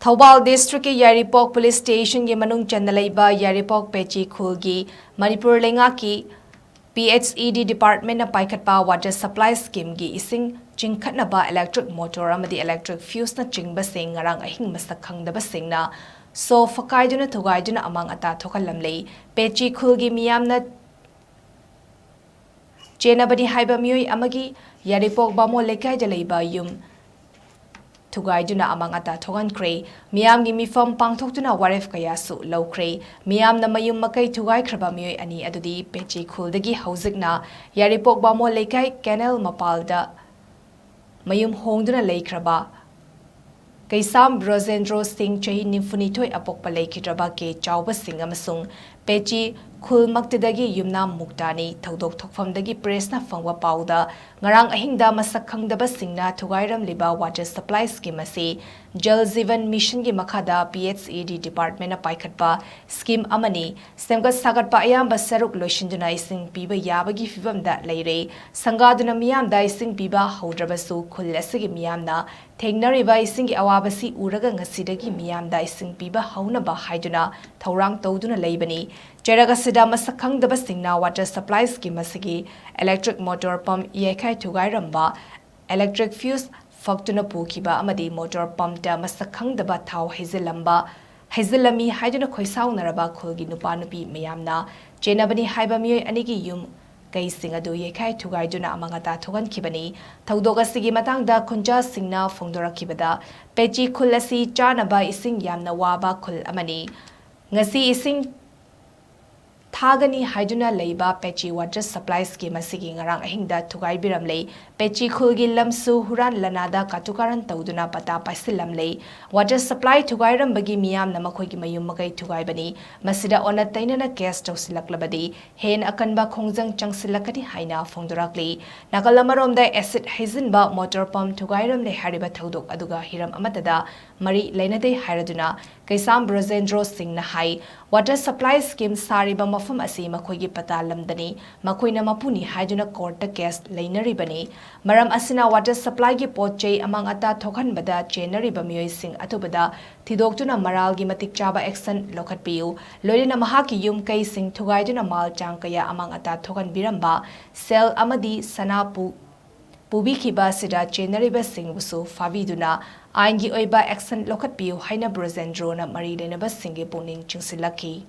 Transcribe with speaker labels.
Speaker 1: THOUBAL District के YAIRIPOK Police Station के MANUNG CHANNA LEIBA YAIRIPOK PECHI KHULGI MANIPUR LEINGAK की PHED Department of PAIKHATPA Water Supply Scheme की ESHING CHINGKHATNABA Electric Motor AMADI Electric Fuse NACHINGBASING Ngarang Ahing Mashak Khangdabasingna So Fakaiduna Thugaiduna Amang ata Thokhanlamle PECHI KHULGI miyamna Chenabani haiba miyoi amagi YAIRIPOK bamo lekai jalaiba yum Thugaiduna Amang ata thogankre miyam gi mifam pangthokduna waref kayasu lawkre miyam na mayum makai thugai khraba miyoi ani adudi pechi khuldagi hauzikna YAIRIPOK bamo lekai canal mapalda mayum hongduna leikraba Kaisam Brozendro Singh chahi nimfunithoi apokpa leikidraba ke chawba sing amasung pechi khulmaktidagi yumna muktani thodok thokfamdagi presna fangwa pauda ngarang ahingda masak khangdabasingna thugairamliba water supply scheme ase Jal Jeevan Mission gi makhada PHED Department of PAIKHATPA scheme amani semga sagatpa ayamba saruk loishinduna ising piba yabagi fibamda leire sangaduna miyamda ising piba haudrabasu khul asigi miyamna thengnariba ising gi awabasi uraga ngasidagi miyamda ising piba haunaba haiduna thorang tawduna leibani Cheragasida masak khangdabasingna water supply scheme asigi electric motor pump yekai thugairamba electric fuse faktuna pukiba amadi motor pump da masak khangdaba thau hezilami haiduna khoisaunaraba khulgi nupa nupi miyamna chenabani haiba miyoi anigi yum kaising adu yekai thugaiduna amangata thogankibani thaudogasigi matangda khunja singna phongdorakibada pechi khulasi chanaba ising yamna waba khul amani ngasi ising Thagani haiduna leiba pechi water supply scheme asigi ngarang ahingda thugai biramle pechi khulgi lamsu huran lanada katukaran tawduna pata paisillamle water supply thugairam bagi miyam na makhoi gi mayum makai thugai bani masida ona tainana case tawsilaklabadi hen akanba khongjang changsilakani haina phongdorakli nakalamarom acid hazinba motor pump thugairam le hariba thodok aduga hiram amatada mari leinade hairaduna kaisam Brozendro Singh na hai water supply scheme sariba mafam asi makhoigi pata lamdani makhoina mapuni haiduna court case leinaribani maram asina water supply gi potchei amang ata thokhanbada chenariba miyoi sing atubada thidoktuna maral gi matik chaba action lokhatpiu loirina mahaki yum kai sing thugaiduna mal chang kaya amang ata thokan biramba sel amadi sanapu Pubikiba sida chenariba singbusu faviduna aingi oiba action lokhatpiu haina Brozendro na mari lenaba singe puning chingsilaki